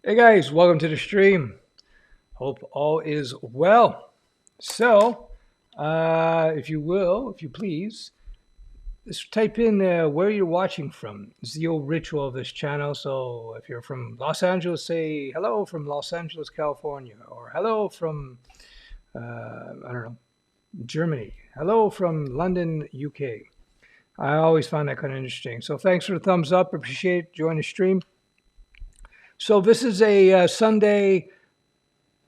Hey guys, welcome to the stream. Hope all is well. So, if you will, if you please, just type in where you're watching from. It's the old ritual of this channel. So, if you're from Los Angeles, say hello from Los Angeles, California, or hello from, I don't know, Germany. Hello from London, UK. I always find that kind of interesting. So, thanks for the thumbs up. Appreciate it. Join the stream. So, this is a Sunday.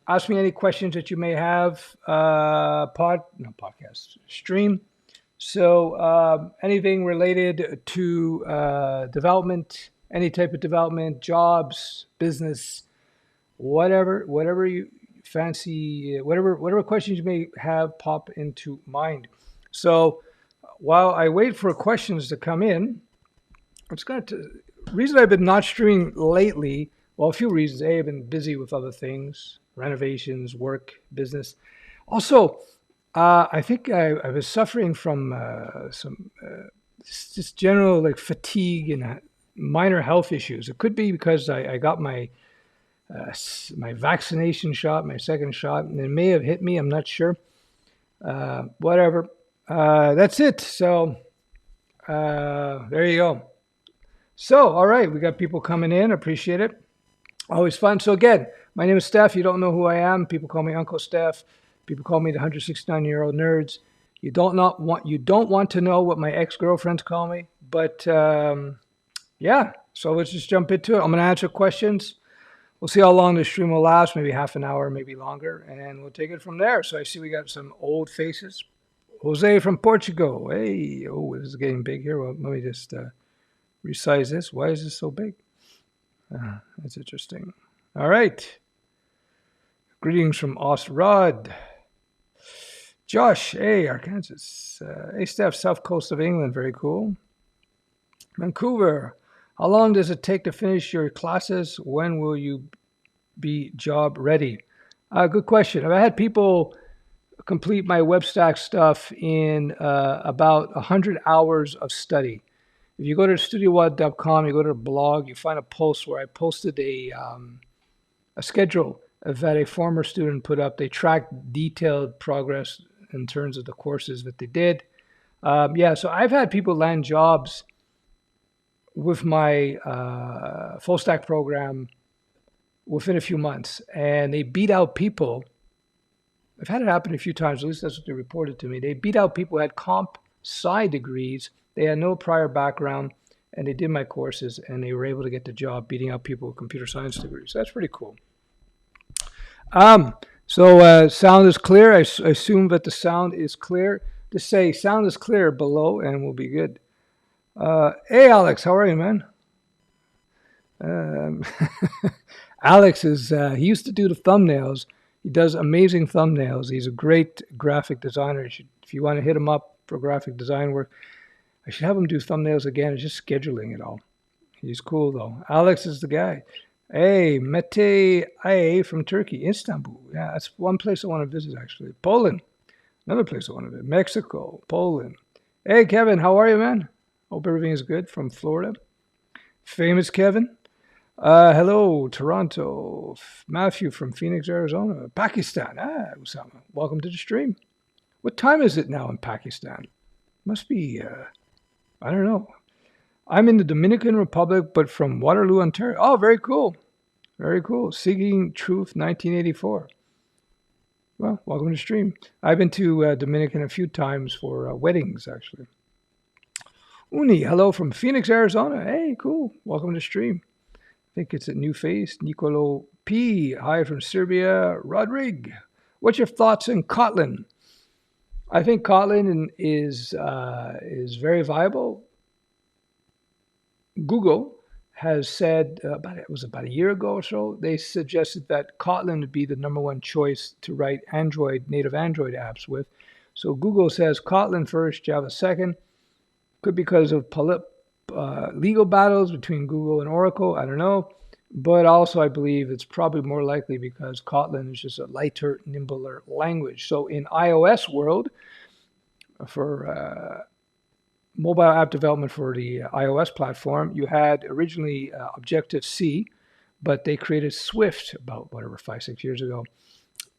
Ask me any questions that you may have. Podcast stream. So anything related to development, any type of development, jobs, business, whatever you fancy, whatever questions you may have pop into mind. So while I wait for questions to come in, I'm just going to. Reason I've been not streaming lately. Well, a few reasons. A, I've been busy with other things, renovations, work, business. Also, I think I was suffering from some just general like fatigue and minor health issues. It could be because I got my vaccination shot, my second shot, and it may have hit me. I'm not sure. Whatever. That's it. So there you go. So, all right, we got people coming in. Appreciate it. Always fun. So again, my name is Stef. You don't know who I am. People call me Uncle Stef. People call me the 169-year-old nerds. You don't want to know what my ex-girlfriends call me. But yeah, so let's just jump into it. I'm going to answer questions. We'll see how long the stream will last. Maybe half an hour, maybe longer, and we'll take it from there. So I see we got some old faces. Jose from Portugal. Hey, oh, this is getting big here. Well, let me just resize this. Why is this so big? That's interesting. All right. Greetings from Ostrod. Josh, hey, Arkansas. Hey, Steph, south coast of England. Very cool. Vancouver. How long does it take to finish your classes? When will you be job ready? Good question. I've had people complete my WebStack stuff in about 100 hours of study. If you go to studioweb.com, you go to the blog, you find a post where I posted a schedule that a former student put up. They tracked detailed progress in terms of the courses that they did. Yeah, so I've had people land jobs with my full stack program within a few months, and they beat out people. I've had it happen a few times, at least that's what they reported to me. They beat out people who had comp sci degrees. They had no prior background, and they did my courses, and they were able to get the job beating out people with computer science degrees. So that's pretty cool. So sound is clear. I assume that the sound is clear. Just say sound is clear below, and we'll be good. Hey, Alex, how are you, man? Alex is, he used to do the thumbnails. He does amazing thumbnails. He's a great graphic designer. If you want to hit him up for graphic design work, I should have him do thumbnails again. It's just scheduling it all. He's cool, though. Alex is the guy. Hey, Mete Aye from Turkey, Istanbul. Yeah, that's one place I want to visit, actually. Poland, another place I want to visit. Mexico, Poland. Hey, Kevin, how are you, man? Hope everything is good from Florida. Famous Kevin. Hello, Toronto. Matthew from Phoenix, Arizona. Pakistan. Usama. Welcome to the stream. What time is it now in Pakistan? Must be, I don't know. I'm in the Dominican Republic, but from Waterloo, Ontario. Oh, very cool. Very cool. Seeking Truth 1984. Well, welcome to the stream. I've been to Dominican a few times for weddings, actually. Uni, hello from Phoenix, Arizona. Hey, cool. Welcome to the stream. I think it's a new face. Nicolo P. Hi from Serbia. Rodrig. What's your thoughts on Kotlin? I think Kotlin is very viable. Google has said it was about a year ago or so, they suggested that Kotlin would be the #1 choice to write native Android apps with. So Google says Kotlin first, Java second. Could be because of legal battles between Google and Oracle. I don't know. But also, I believe it's probably more likely because Kotlin is just a lighter, nimbler language. So in iOS world, for mobile app development for the iOS platform, you had originally Objective-C, but they created Swift about whatever 5-6 years ago,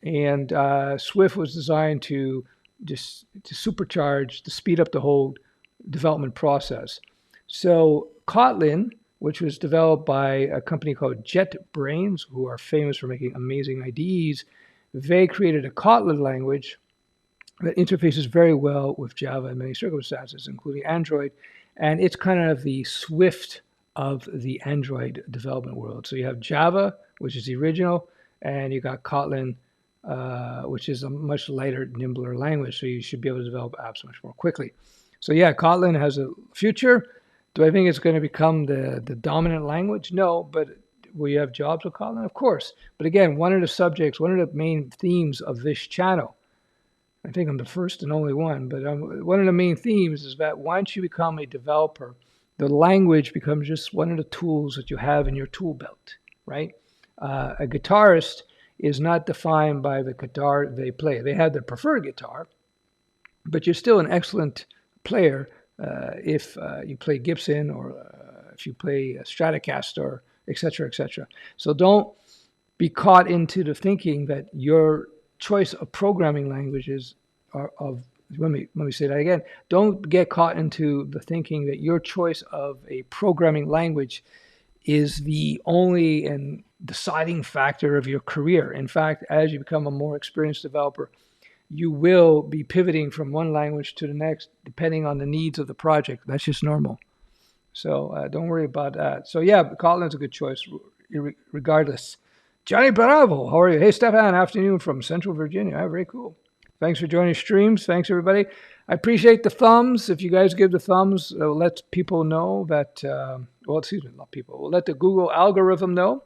and Swift was designed to supercharge, to speed up the whole development process. So Kotlin, which was developed by a company called JetBrains, who are famous for making amazing IDEs, they created a Kotlin language that interfaces very well with Java in many circumstances, including Android. And it's kind of the Swift of the Android development world. So you have Java, which is the original, and you got Kotlin, which is a much lighter, nimbler language. So you should be able to develop apps much more quickly. So yeah, Kotlin has a future. Do I think it's going to become the dominant language? No, but will you have jobs with Kotlin? Of course. But again, one of the main themes of this channel, I think I'm the first and only one, but one of the main themes is that once you become a developer, the language becomes just one of the tools that you have in your tool belt, right? A guitarist is not defined by the guitar they play. They have their preferred guitar, but you're still an excellent player if you play Gibson or if you play Stratocaster, etc., etc. So don't be caught into the thinking that your choice of programming languages are of, let me say that again. Don't get caught into the thinking that your choice of a programming language is the only and deciding factor of your career. In fact, as you become a more experienced developer, you will be pivoting from one language to the next depending on the needs of the project. That's just normal. So don't worry about that. So yeah, Kotlin's a good choice regardless. Johnny Bravo, how are you? Hey, Stefan, afternoon from Central Virginia. Very cool. Thanks for joining streams. Thanks, everybody. I appreciate the thumbs. If you guys give the thumbs, it let people know that, not people. We'll let the Google algorithm know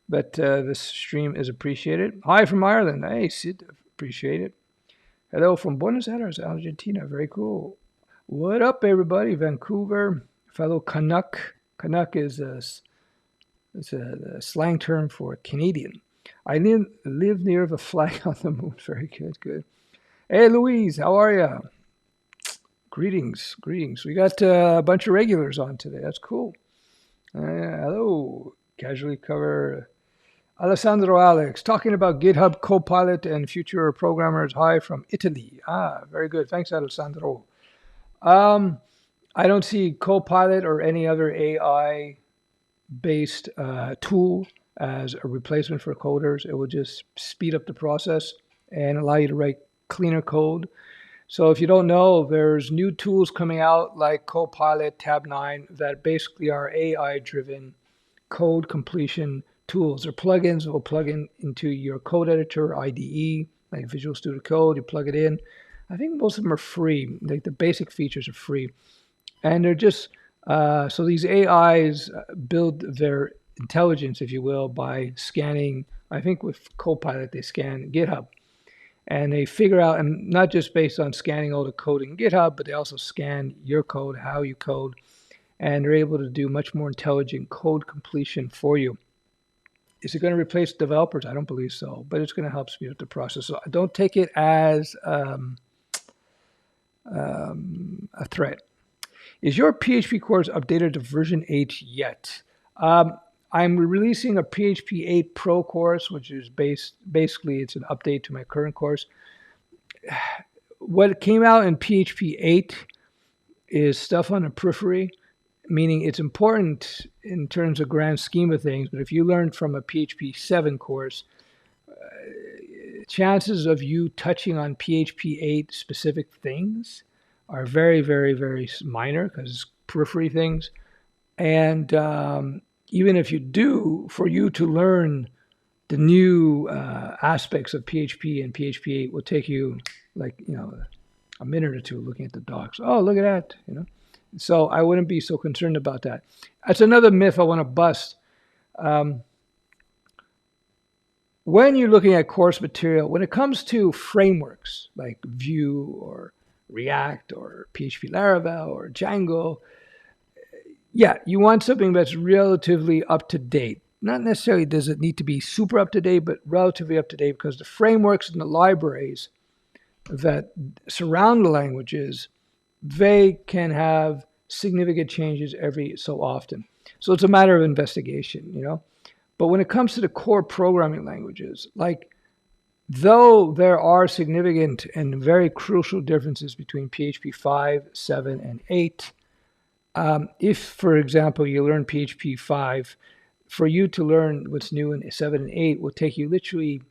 that this stream is appreciated. Hi from Ireland. Hey, Sid, appreciate it. Hello from Buenos Aires, Argentina. Very cool. What up, everybody? Vancouver, fellow Canuck. Canuck is it's a slang term for Canadian. I live near the flag on the moon. Very good, good. Hey, Louise, how are you? Greetings. We got a bunch of regulars on today. That's cool. Hello, casually cover. Alessandro Alex, talking about GitHub Copilot and future programmers. Hi from Italy. Very good. Thanks, Alessandro. I don't see Copilot or any other AI-based tool as a replacement for coders. It will just speed up the process and allow you to write cleaner code. So if you don't know, there's new tools coming out like Copilot, Tab 9, that basically are AI-driven code completion tools. They're plugins that will plug into your code editor, IDE, like Visual Studio Code. You plug it in. I think most of them are free. Like the basic features are free. And they're just, so these AIs build their intelligence, if you will, by scanning. I think with Copilot, they scan GitHub. And they figure out, and not just based on scanning all the code in GitHub, but they also scan your code, how you code, and they're able to do much more intelligent code completion for you. Is it going to replace developers? I don't believe so, but it's going to help speed up the process. So don't take it as a threat. Is your PHP course updated to version 8 yet? I'm releasing a PHP 8 Pro course, which is basically it's an update to my current course. What came out in PHP 8 is stuff on the periphery, meaning it's important in terms of grand scheme of things. But if you learned from a PHP 7 course, chances of you touching on PHP 8 specific things are very, very, very minor because it's periphery things. And even if you do, for you to learn the new aspects of PHP and PHP 8 will take you a minute or two looking at the docs. Oh, look at that, So I wouldn't be so concerned about that. That's another myth I want to bust. When you're looking at course material, when it comes to frameworks like Vue or React or PHP Laravel or Django, yeah, you want something that's relatively up to date. Not necessarily does it need to be super up to date, but relatively up to date, because the frameworks and the libraries that surround the languages, they can have significant changes every so often. So it's a matter of investigation, But when it comes to the core programming languages, like though there are significant and very crucial differences between PHP 5, 7, and 8, if, for example, you learn PHP 5, for you to learn what's new in 7 and 8 will take you literally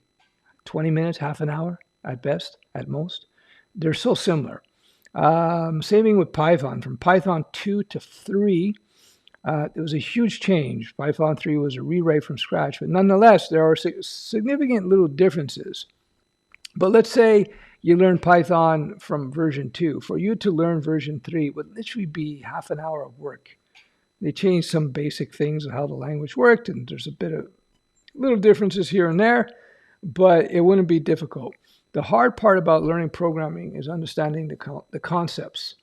20 minutes, half an hour at best, at most. They're so similar. Same thing with Python. From Python 2 to 3, it was a huge change. Python 3 was a rewrite from scratch, but nonetheless, there are significant little differences. But let's say you learn Python from version 2. For you to learn version 3 would literally be half an hour of work. They changed some basic things of how the language worked, and there's a bit of little differences here and there, but it wouldn't be difficult. The hard part about learning programming is understanding the concepts.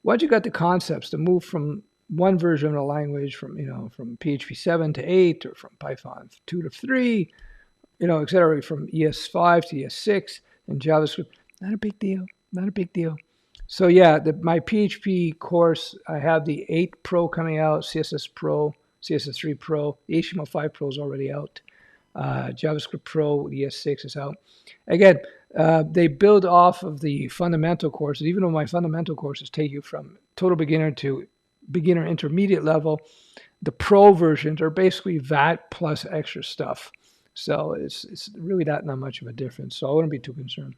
Once you got the concepts to move from one version of the language, from PHP 7 to 8, or from Python 2 to 3, et cetera, from ES5 to ES6 and JavaScript, not a big deal, not a big deal. So yeah, my PHP course, I have the 8 Pro coming out, CSS Pro, CSS3 Pro, the HTML5 Pro is already out. JavaScript Pro, the ES6 is out. Again, they build off of the fundamental courses, even though my fundamental courses take you from total beginner to beginner intermediate level. The Pro versions are basically that plus extra stuff. So it's really not much of a difference. So I wouldn't be too concerned.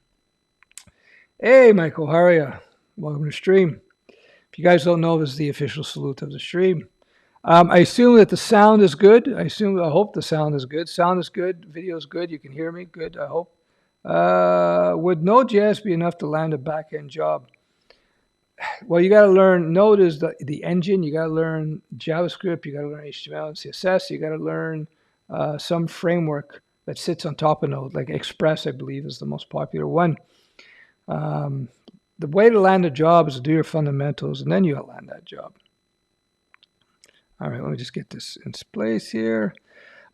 Hey, Michael, how are you? Welcome to the stream. If you guys don't know, this is the official salute of the stream. I assume that the sound is good. I hope the sound is good. Sound is good. Video is good. You can hear me. Good, I hope. Would Node.js be enough to land a back-end job? Well, you got to learn. Node is the engine. You got to learn JavaScript. You got to learn HTML and CSS. You got to learn some framework that sits on top of Node, like Express, I believe, is the most popular one. The way to land a job is to do your fundamentals, and then you'll land that job. All right, let me just get this in place here.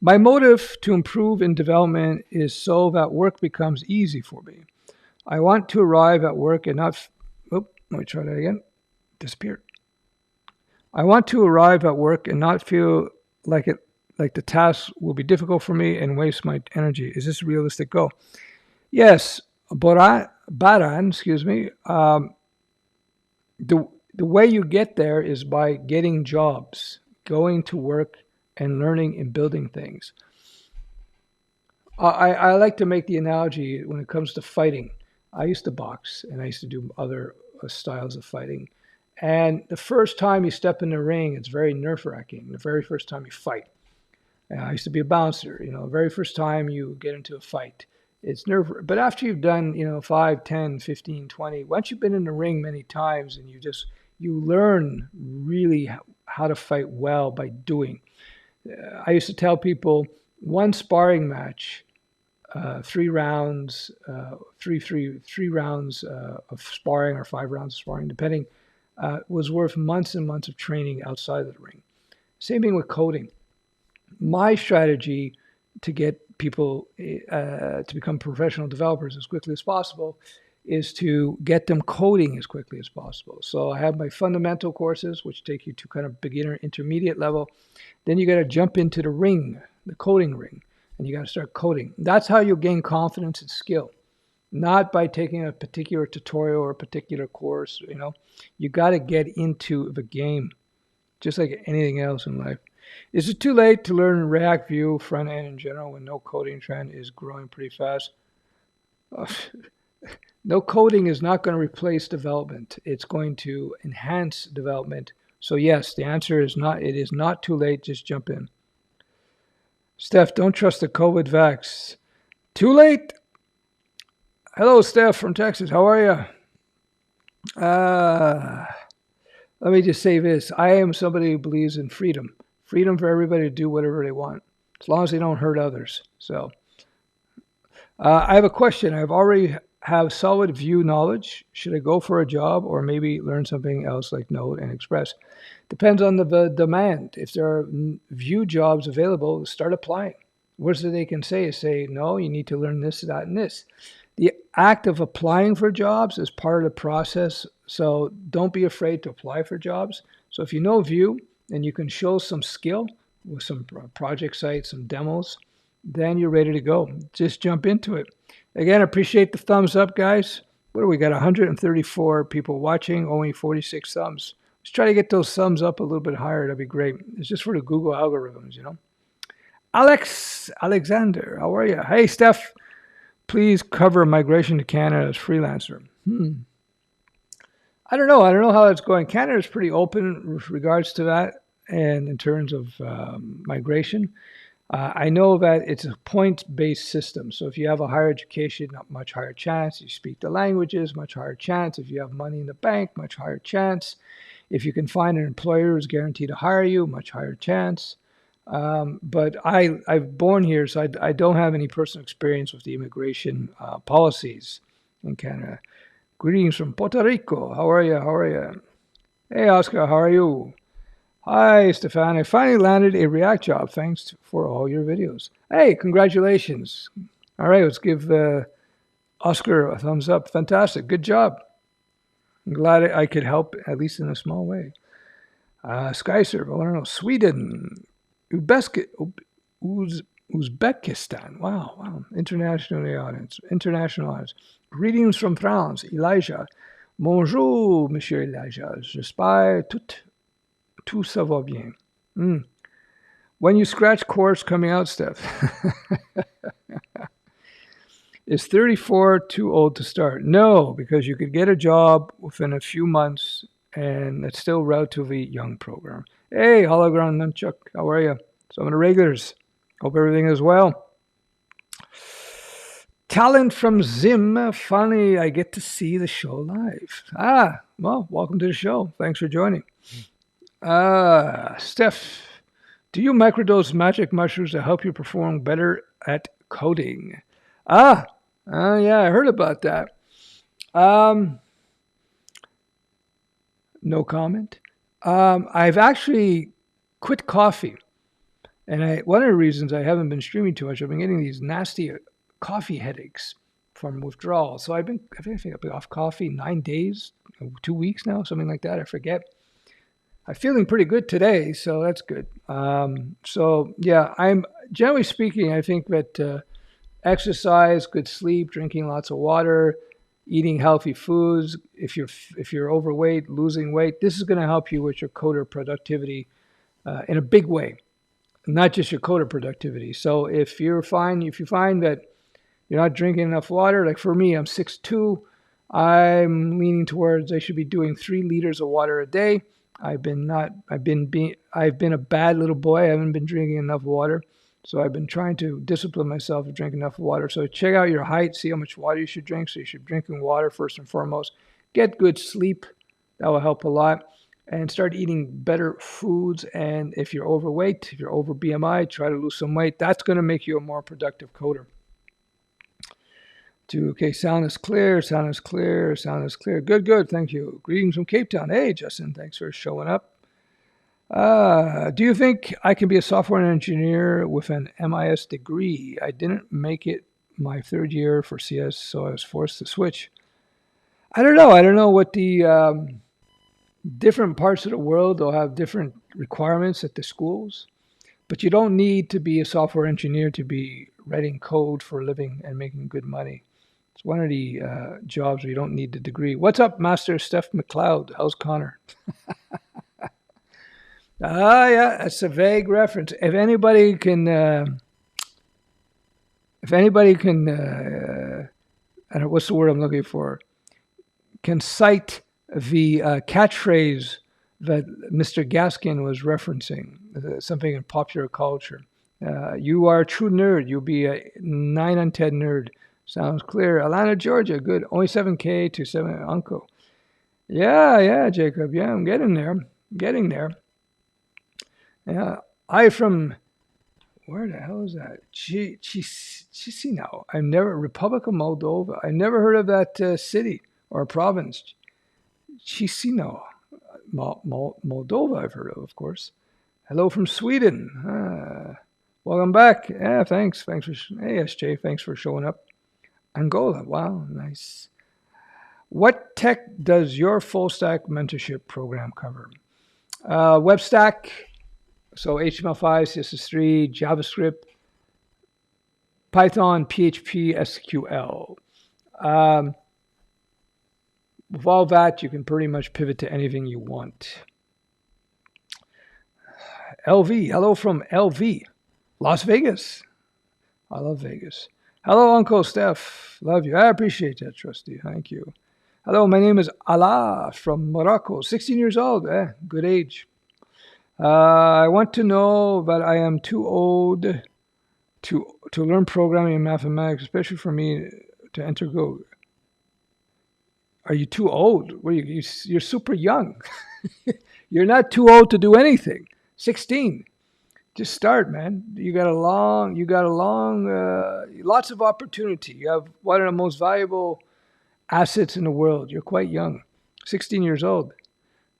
My motive to improve in development is so that work becomes easy for me. I want to arrive at work and not... let me try that again. Disappeared. I want to arrive at work and not feel like the task will be difficult for me and waste my energy. Is this a realistic goal? Yes, Baran, excuse me. The way you get there is by getting jobs, going to work, and learning and building things. I like to make the analogy when it comes to fighting. I used to box, and I used to do other styles of fighting. And the first time you step in the ring, it's very nerve-wracking. The very first time you fight. I used to be a bouncer. The very first time you get into a fight, it's nerve-wracking. But after you've done, 5, 10, 15, 20, once you've been in the ring many times, and you learn really how to fight well by doing. I used to tell people one sparring match, 3 rounds, three rounds of sparring or 5 rounds of sparring, depending, was worth months and months of training outside of the ring. Same thing with coding. My strategy to get people to become professional developers as quickly as possible is to get them coding as quickly as possible. So I have my fundamental courses, which take you to kind of beginner intermediate level. Then you got to jump into the ring, the coding ring, and you got to start coding. That's how you gain confidence and skill, not by taking a particular tutorial or a particular course. You got to get into the game, just like anything else in life. Is it too late to learn React Vue front end in general when no coding trend is growing pretty fast? No coding is not going to replace development. It's going to enhance development. So yes, the answer is not. It is not too late. Just jump in. Stef, don't trust the COVID vax. Too late. Hello, Stef from Texas. How are you? Let me just say this. I am somebody who believes in freedom. Freedom for everybody to do whatever they want, as long as they don't hurt others. So I have a question. I've already have solid Vue knowledge. Should I go for a job or maybe learn something else like Node and Express? Depends on the demand. If there are Vue jobs available, start applying. Worst that they can say is say, no, you need to learn this, that, and this. The act of applying for jobs is part of the process. So don't be afraid to apply for jobs. So if you know Vue and you can show some skill, with some project sites, some demos, then you're ready to go. Just jump into it. Again, appreciate the thumbs up, guys. What do we got? 134 people watching, only 46 thumbs. Let's try to get those thumbs up a little bit higher. That'd be great. It's just for the Google algorithms, you know. Alexander, how are you? Hey, Steph, please cover migration to Canada as freelancer. I don't know. I don't know how it's going. Canada is pretty open with regards to that, and in terms of migration. I know that it's a point-based system. So if you have a higher education, much higher chance. You speak the languages, much higher chance. If you have money in the bank, much higher chance. If you can find an employer who's guaranteed to hire you, much higher chance. But I've born here, so I don't have any personal experience with the immigration policies in Canada. Greetings from Puerto Rico. How are you? How are you? Hey, Oscar, how are you? Hi, Stefan. I finally landed a React job. Thanks for all your videos. Hey, congratulations. All right, let's give Oscar a thumbs up. Fantastic. Good job. I'm glad I could help, at least in a small way. SkyServe, I want to know. Sweden, Uzbekistan. Wow. International audience. Greetings from France. Elijah. Bonjour, Monsieur Elijah. J'espère tout ça va bien. When you scratch course coming out, Steph. Is 34 too old to start? No, because you could get a job within a few months and it's still a relatively young program. Hey, Hologram Nunchuck, how are you? Some of the regulars. Hope everything is well. Talent from Zim. Finally, I get to see the show live. Well, welcome to the show. Thanks for joining. Steph, do you microdose magic mushrooms to help you perform better at coding? Yeah, I heard about that. No comment. I've actually quit coffee. And one of the reasons I haven't been streaming too much, I've been getting these nasty coffee headaches from withdrawal. So I think I've been off coffee 9 days, 2 weeks now, something like that. I forget. I'm feeling pretty good today, so that's good. So yeah, I'm generally speaking, I think that exercise, good sleep, drinking lots of water, eating healthy foods. If you're overweight, losing weight, this is going to help you with your coder productivity in a big way, not just your coder productivity. So if you find that you're not drinking enough water, like for me, I'm 6'2", I'm leaning towards I should be doing 3 liters of water a day. I've been a bad little boy. I haven't been drinking enough water. So I've been trying to discipline myself to drink enough water. So check out your height, see how much water you should drink. So you should be drinking water first and foremost. Get good sleep. That will help a lot. And start eating better foods. And if you're overweight, if you're over BMI, try to lose some weight. That's going to make you a more productive coder. Okay, sound is clear. Good. Thank you. Greetings from Cape Town. Hey, Justin, thanks for showing up. Do you think I can be a software engineer with an MIS degree? I didn't make it my 3rd year for CS, so I was forced to switch. I don't know. I don't know what the different parts of the world, they'll have different requirements at the schools. But you don't need to be a software engineer to be writing code for a living and making good money. It's one of the jobs where you don't need the degree. What's up, Master Steph McLeod? How's Connor? Yeah, that's a vague reference. If anybody can, I don't know, what's the word I'm looking for? Can cite the catchphrase that Mr. Gaskin was referencing, something in popular culture. You are a true nerd. You'll be a 9 on 10 nerd. Sounds clear. Atlanta, Georgia. Good. Only 7K to 7 Uncle. Yeah, Jacob. Yeah, I'm getting there. Yeah. Where the hell is that? Chisinau. Republic of Moldova. I never heard of that city or province. Chisinau. Moldova, I've heard of course. Hello from Sweden. Welcome back. Yeah, thanks. Hey, SJ, thanks for showing up. Angola. Wow, nice. What tech does your full stack mentorship program cover? Web stack, So HTML5, CSS3, JavaScript, Python, PHP, SQL. With all that, you can pretty much pivot to anything you want. LV, hello from LV, Las Vegas. I love Vegas. Hello, Uncle Stef. Love you. I appreciate that, Trusty. Thank you. Hello, my name is Allah from Morocco. 16 years old. Good age. I want to know that I am too old to learn programming and mathematics, especially for me to enter Go. Are you too old? What are you're super young. You're not too old to do anything. 16. Just start, man. You got a long, lots of opportunity. You have one of the most valuable assets in the world. You're quite young, 16 years old.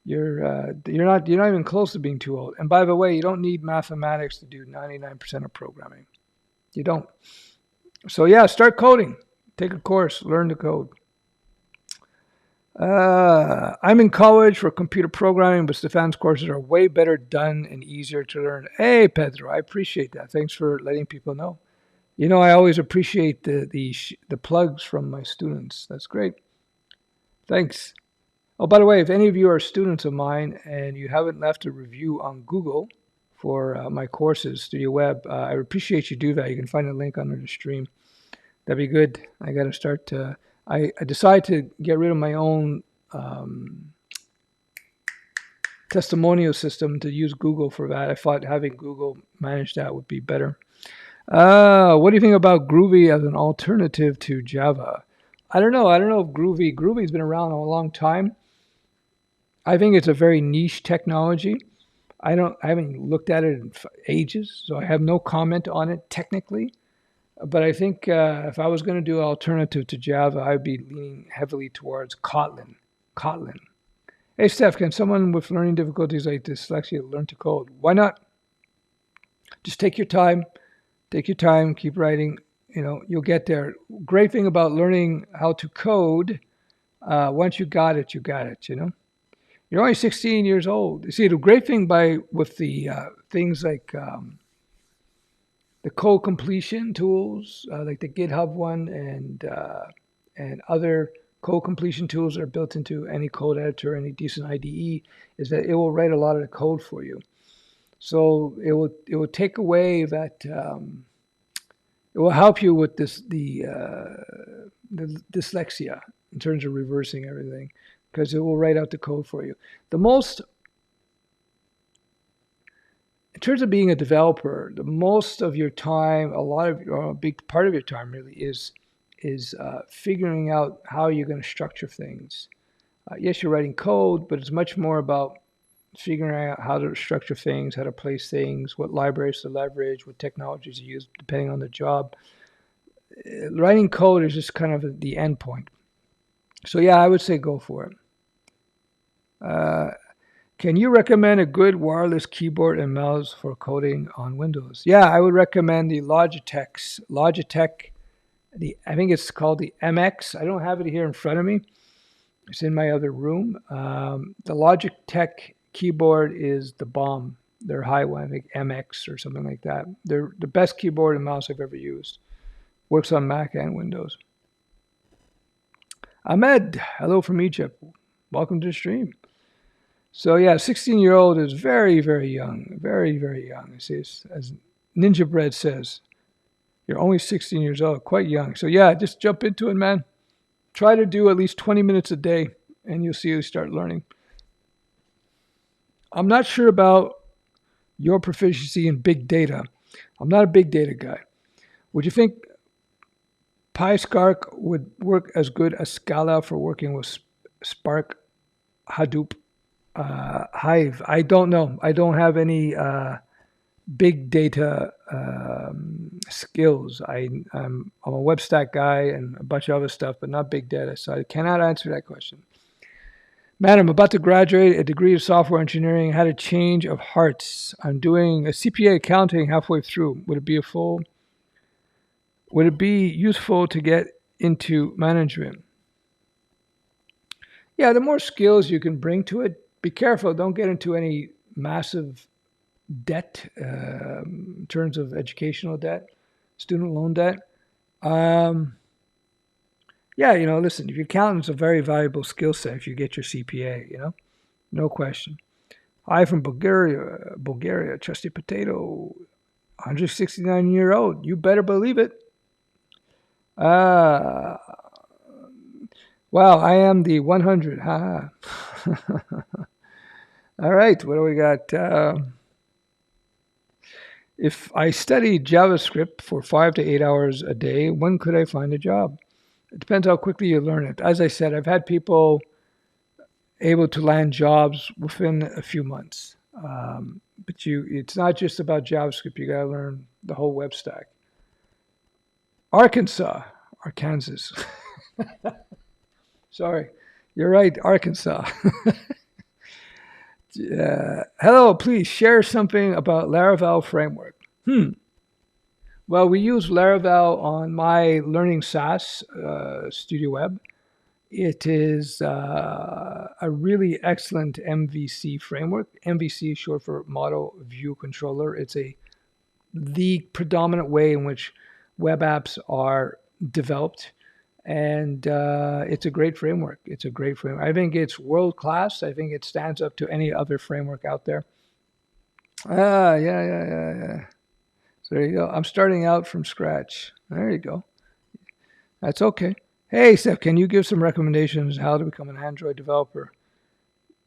You're not even close to being too old. And by the way, you don't need mathematics to do 99% of programming. You don't. So yeah, start coding. Take a course, learn to code. I'm in college for computer programming, but Stefan's courses are way better done and easier to learn. Hey, Pedro, I appreciate that. Thanks for letting people know. You know, I always appreciate the plugs from my students. That's great. Thanks. Oh, by the way, if any of you are students of mine and you haven't left a review on Google for my courses, Studioweb, I appreciate you do that. You can find a link under the stream. That'd be good. I got to start to... I decided to get rid of my own testimonial system to use Google for that. I thought having Google manage that would be better. What do you think about Groovy as an alternative to Java? I don't know. I don't know if Groovy's been around a long time. I think it's a very niche technology. I haven't looked at it in ages, so I have no comment on it technically. But I think if I was going to do an alternative to Java, I'd be leaning heavily towards Kotlin. Hey, Steph, can someone with learning difficulties like dyslexia learn to code? Why not? Just take your time. Keep writing. You know, you'll get there. Great thing about learning how to code, once you got it, you know? You're only 16 years old. You see, the great thing with the things like... the code completion tools, like the GitHub one and other code completion tools that are built into any code editor, any decent IDE, is that it will write a lot of the code for you. So it will take away that, it will help you with the dyslexia in terms of reversing everything, because it will write out the code for you. In terms of being a developer, the most of your time, a big part of your time really is figuring out how you're going to structure things. Yes, you're writing code, but it's much more about figuring out how to structure things, how to place things, what libraries to leverage, what technologies to use, depending on the job. Writing code is just kind of the end point. So yeah, I would say go for it. Can you recommend a good wireless keyboard and mouse for coding on Windows? Yeah, I would recommend the Logitech, I think it's called the MX. I don't have it here in front of me. It's in my other room. The Logitech keyboard is the bomb. They're high one, I think MX or something like that. They're the best keyboard and mouse I've ever used. Works on Mac and Windows. Ahmed, hello from Egypt. Welcome to the stream. So yeah, 16-year-old is very, very young. Very, very young. As Ninja Bread says, you're only 16 years old, quite young. So yeah, just jump into it, man. Try to do at least 20 minutes a day, and you'll see you start learning. I'm not sure about your proficiency in big data. I'm not a big data guy. Would you think PySpark would work as good as Scala for working with Spark, Hadoop, Hive? I don't know. I don't have any big data skills. I'm a web stack guy and a bunch of other stuff, but not big data. So I cannot answer that question. Man, I'm about to graduate a degree of software engineering. I had a change of hearts. I'm doing a CPA accounting halfway through. Would it be useful to get into management? Yeah, the more skills you can bring to it, be careful. Don't get into any massive debt in terms of educational debt, student loan debt. Um, yeah, listen, if your accountant's a very valuable skill set if you get your CPA, no question. Hi from Bulgaria, trusty potato, 169-year-old. You better believe it. Uh, wow, I am the 100. Ha. All right, what do we got? If I studied JavaScript for 5 to 8 hours a day, when could I find a job? It depends how quickly you learn it. As I said, I've had people able to land jobs within a few months. But it's not just about JavaScript. You got to learn the whole web stack. Arkansas. Sorry, you're right, Arkansas. Hello, please share something about Laravel framework. Well, we use Laravel on my Learning SaaS Studioweb. It is a really excellent MVC framework. MVC is short for Model View Controller. It's the predominant way in which web apps are developed, and it's a great framework. I think it's world class. I think it stands up to any other framework out there. Yeah. So there you go. I'm starting out from scratch. There you go. That's okay. Hey, Stef, can you give some recommendations how to become an Android developer?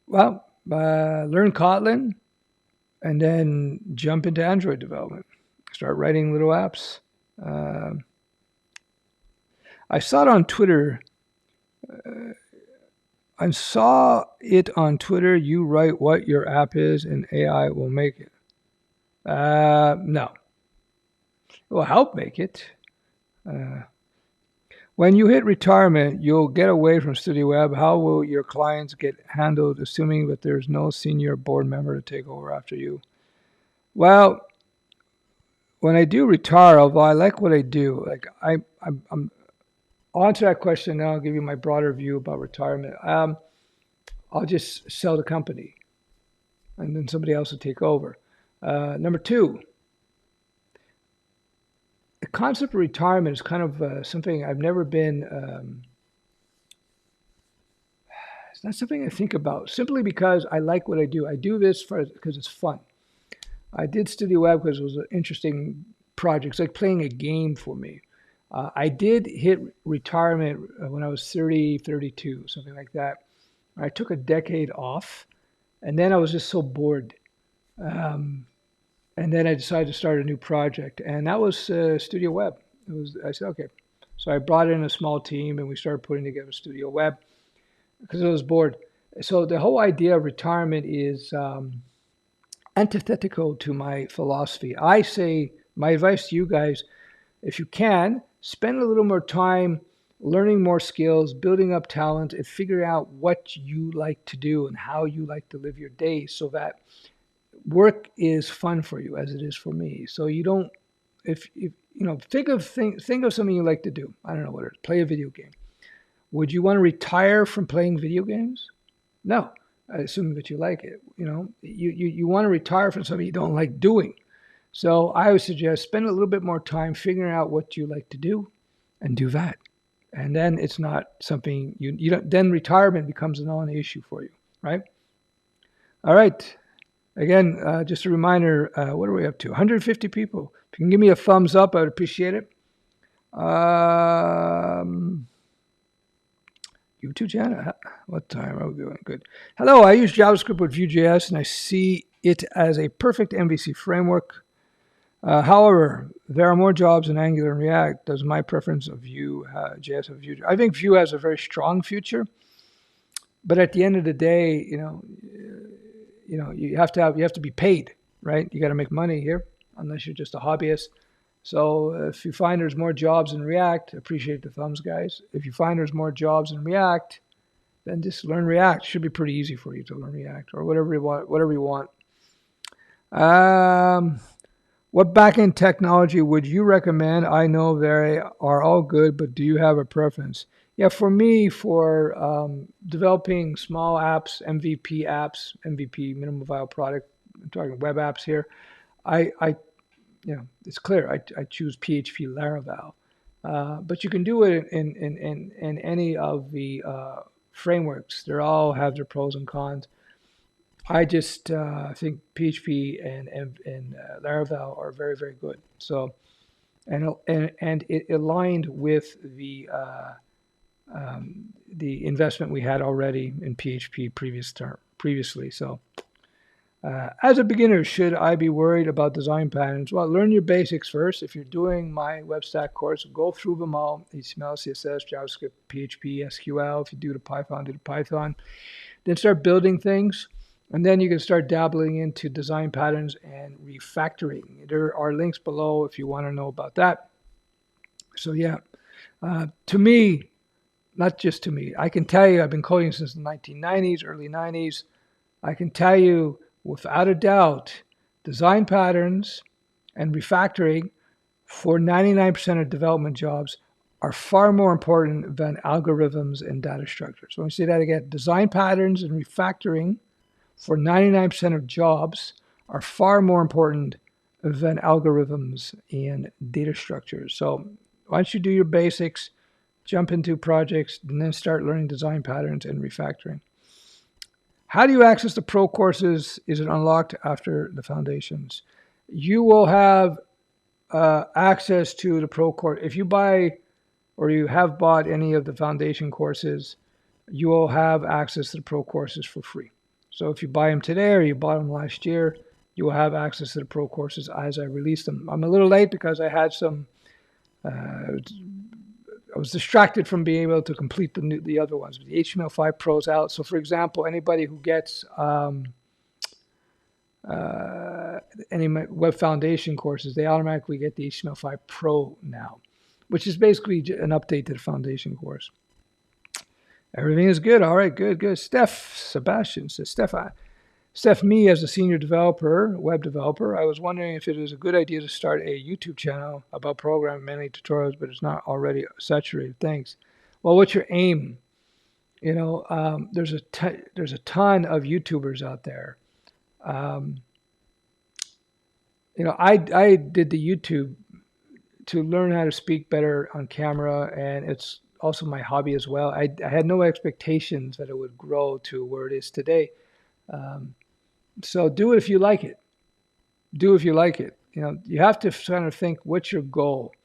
Well, learn Kotlin and then jump into Android development. Start writing little apps. I saw it on Twitter. You write what your app is and AI will make it. No. It will help make it. When you hit retirement, you'll get away from Studioweb. How will your clients get handled, assuming that there's no senior board member to take over after you? Well, when I do retire, although I like what I do, like I'm I'll answer that question. Then I'll give you my broader view about retirement. I'll just sell the company, and then somebody else will take over. Number two, the concept of retirement is kind of something I've never been. It's not something I think about simply because I like what I do. I do this because it's fun. I did Studioweb because it was an interesting project. It's like playing a game for me. I did hit retirement when I was 30, 32, something like that. I took a decade off, and then I was just so bored. And then I decided to start a new project, and that was Studioweb. I said, okay. So I brought in a small team, and we started putting together Studioweb because I was bored. So the whole idea of retirement is antithetical to my philosophy. I say, my advice to you guys, if you can, spend a little more time learning more skills, building up talent, and figuring out what you like to do and how you like to live your days so that work is fun for you as it is for me. So you don't, if think of something you like to do. I don't know what it is. Play a video game. Would you want to retire from playing video games? No, I assume that you like it. You want to retire from something you don't like doing. So I would suggest spend a little bit more time figuring out what you like to do, and do that. And then it's not something you don't. Then retirement becomes a non-issue for you, right? All right. Again, just a reminder. What are we up to? 150 people. If you can give me a thumbs up, I would appreciate it. You too, Jana. What time are we doing? Good. Hello, I use JavaScript with Vue.js, and I see it as a perfect MVC framework. However, there are more jobs in Angular and React. Does my preference of Vue.js have Vue? I think Vue has a very strong future, but at the end of the day, you have to be paid, right? You got to make money here, unless you're just a hobbyist. So if you find there's more jobs in React, appreciate the thumbs, guys. If you find there's more jobs in React, then just learn React. It should be pretty easy for you to learn React or whatever you want. What backend technology would you recommend? I know they are all good, but do you have a preference? Yeah, for me, for developing small apps, MVP, minimum viable product, I'm talking web apps here. I it's clear. I choose PHP Laravel, but you can do it in any of the frameworks. They all have their pros and cons. I just think PHP and Laravel are very, very good. So and it aligned with the investment we had already in PHP previously. So as a beginner, should I be worried about design patterns? Well, learn your basics first. If you're doing my web stack course, go through them all: HTML, CSS, JavaScript, PHP, SQL. If you do the Python, do the Python. Then start building things. And then you can start dabbling into design patterns and refactoring. There are links below if you want to know about that. So yeah, to me, not just to me, I can tell you I've been coding since the 1990s, early 90s. I can tell you without a doubt, design patterns and refactoring for 99% of development jobs are far more important than algorithms and data structures. So let me say that again. Design patterns and refactoring for 99% of jobs are far more important than algorithms and data structures. So once you do your basics, jump into projects, and then start learning design patterns and refactoring. How do you access the pro courses? Is it unlocked after the foundations? You will have access to the pro course. If you buy or you have bought any of the foundation courses, you will have access to the pro courses for free. So if you buy them today or you bought them last year, you will have access to the pro courses as I release them. I'm a little late because I had some, I was distracted from being able to complete the other ones. The HTML5 Pro's out. So for example, anybody who gets any web foundation courses, they automatically get the HTML5 Pro now, which is basically an update to the foundation course. Everything is good. All right, good. Sebastian says, Stef, me as a senior developer, web developer, I was wondering if it is a good idea to start a YouTube channel about programming, mainly tutorials, but it's not already saturated. Thanks. Well, what's your aim? There's a ton of YouTubers out there. I did the YouTube to learn how to speak better on camera, and it's also my hobby as well. I had no expectations that it would grow to where it is today. So do it if you like it. Do if you like it. You have to kind of think, what's your goal?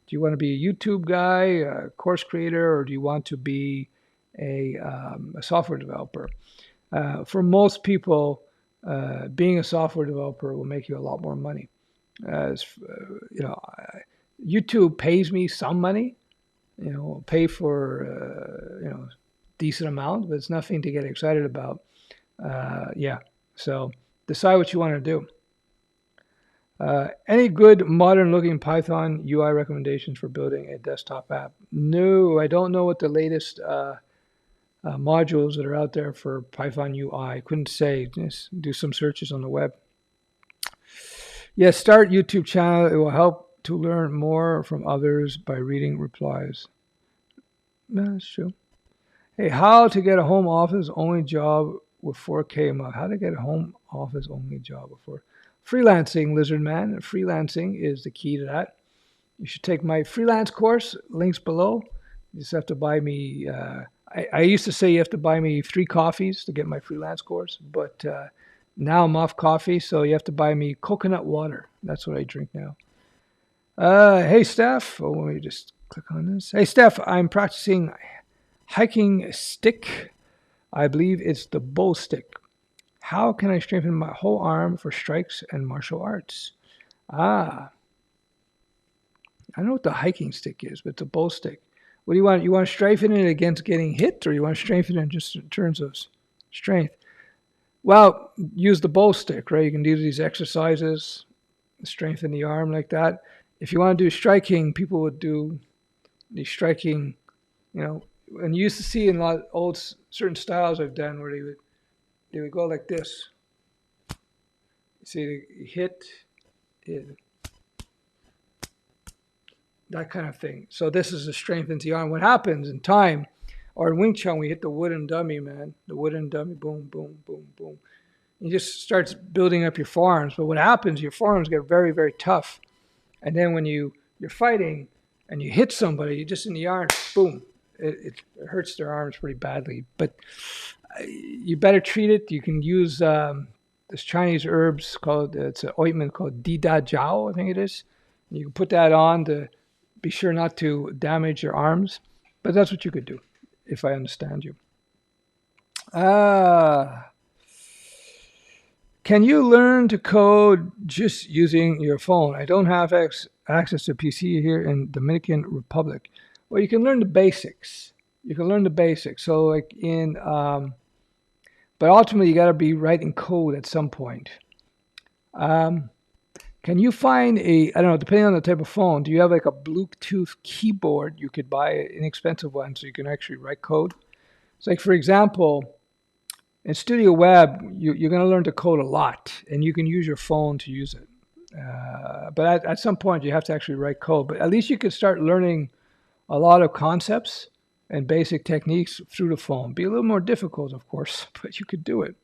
Do you want to be a YouTube guy, a course creator, or do you want to be a software developer? For most people, being a software developer will make you a lot more money. YouTube pays me some money, pay for, decent amount, but it's nothing to get excited about. So decide what you want to do. Any good modern looking Python UI recommendations for building a desktop app? No, I don't know what the latest modules that are out there for Python UI. I couldn't say. Just do some searches on the web. Yes, start YouTube channel. It will help to learn more from others by reading replies. No, that's true. Hey, how to get a home office only job with 4K a month? How to get a home office only job with Freelancing, Lizard Man. Freelancing is the key to that. You should take my freelance course. Links below. You just have to buy me. I used to say you have to buy me 3 coffees to get my freelance course, but now I'm off coffee, so you have to buy me coconut water. That's what I drink now. Hey, Stef. Oh, let me just click on this. Hey, Stef, I'm practicing hiking stick. I believe it's the bow stick. How can I strengthen my whole arm for strikes and martial arts? I don't know what the hiking stick is, but it's a bow stick. What do you want? You want to strengthen it against getting hit, or you want to strengthen it just in terms of strength? Well, use the bow stick, right? You can do these exercises, strengthen the arm like that. If you want to do striking, people would do the striking, and you used to see in a lot of old certain styles I've done where they would go like this. See, hit, that kind of thing. So this is a strengthens the arm. What happens in time, or in Wing Chun, we hit the wooden dummy, man. The wooden dummy, boom, boom, boom, boom. You just starts building up your forearms. But what happens, your forearms get very, very tough. And then when you're fighting and you hit somebody, you just in the arm, boom, it hurts their arms pretty badly. But you better treat it. You can use this Chinese herbs called, it's an ointment called Di Da Jiao, I think it is. You can put that on to be sure not to damage your arms. But that's what you could do, if I understand you. Can you learn to code just using your phone? I don't have access to PC here in Dominican Republic. Well, you can learn the basics. You can learn the basics. So like but ultimately you got to be writing code at some point. Can you find I don't know, depending on the type of phone, do you have like a Bluetooth keyboard? You could buy an inexpensive one so you can actually write code. It's like, for example, in Studioweb, you're going to learn to code a lot, and you can use your phone to use it. But at some point, you have to actually write code. But at least you could start learning a lot of concepts and basic techniques through the phone. Be a little more difficult, of course, but you could do it.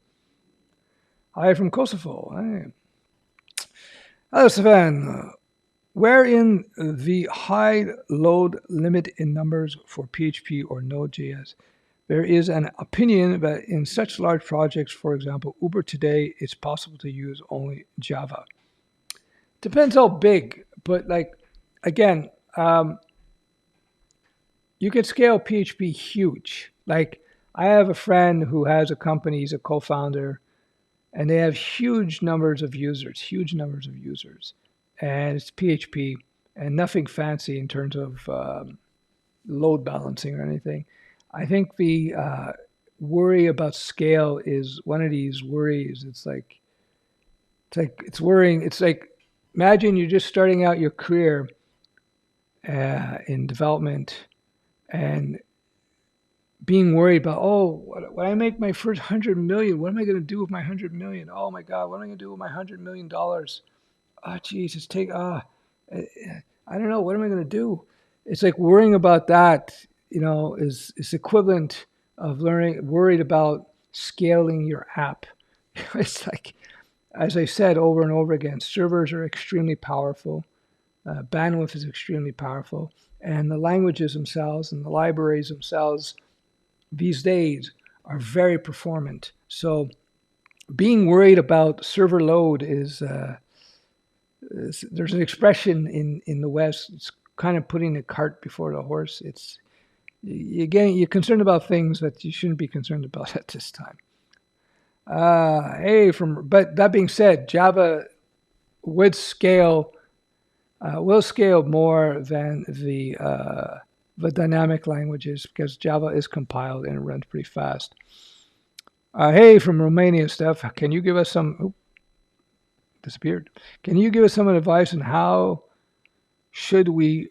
Hi from Kosovo. Hey. Hello, Stefan. Where in the high load limit in numbers for PHP or Node.js? There is an opinion that in such large projects, for example, Uber today, it's possible to use only Java. Depends how big, but like, again, you can scale PHP huge. Like, I have a friend who has a company, he's a co-founder, and they have huge numbers of users, and it's PHP and nothing fancy in terms of load balancing or anything. I think the worry about scale is one of these worries. It's worrying. It's like, imagine you're just starting out your career in development and being worried about, oh, when I make my first 100 million, what am I going to do with my 100 million? Oh my God, what am I going to do with my $100 million? Oh, geez, I don't know. What am I going to do? It's like worrying about that, is equivalent of worried about scaling your app. It's like, as I said over and over again, servers are extremely powerful. Bandwidth is extremely powerful. And the languages themselves and the libraries themselves these days are very performant. So being worried about server load is there's an expression in the West. It's kind of putting the cart before the horse. It's you're concerned about things that you shouldn't be concerned about at this time. But that being said, Java will scale more than the dynamic languages because Java is compiled and it runs pretty fast. Hey, from Romania, Stef, can you give us some? Disappeared. Can you give us some advice on how should we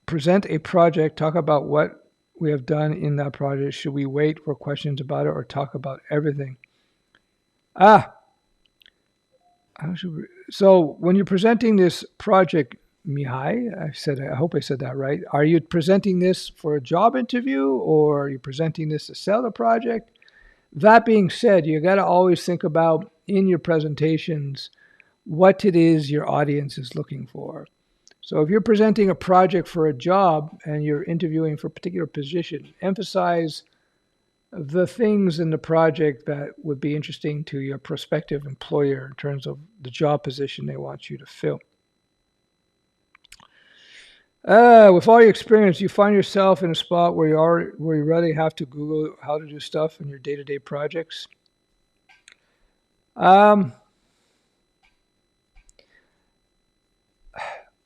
present a project, talk about what we have done in that project? Should we wait for questions about it or talk about everything? How should we? So when you're presenting this project, Mihai, I hope I said that right. Are you presenting this for a job interview or are you presenting this to sell the project? That being said, you got to always think about in your presentations what it is your audience is looking for. So if you're presenting a project for a job and you're interviewing for a particular position, emphasize the things in the project that would be interesting to your prospective employer in terms of the job position they want you to fill. With all your experience, you find yourself in a spot where you really have to Google how to do stuff in your day-to-day projects.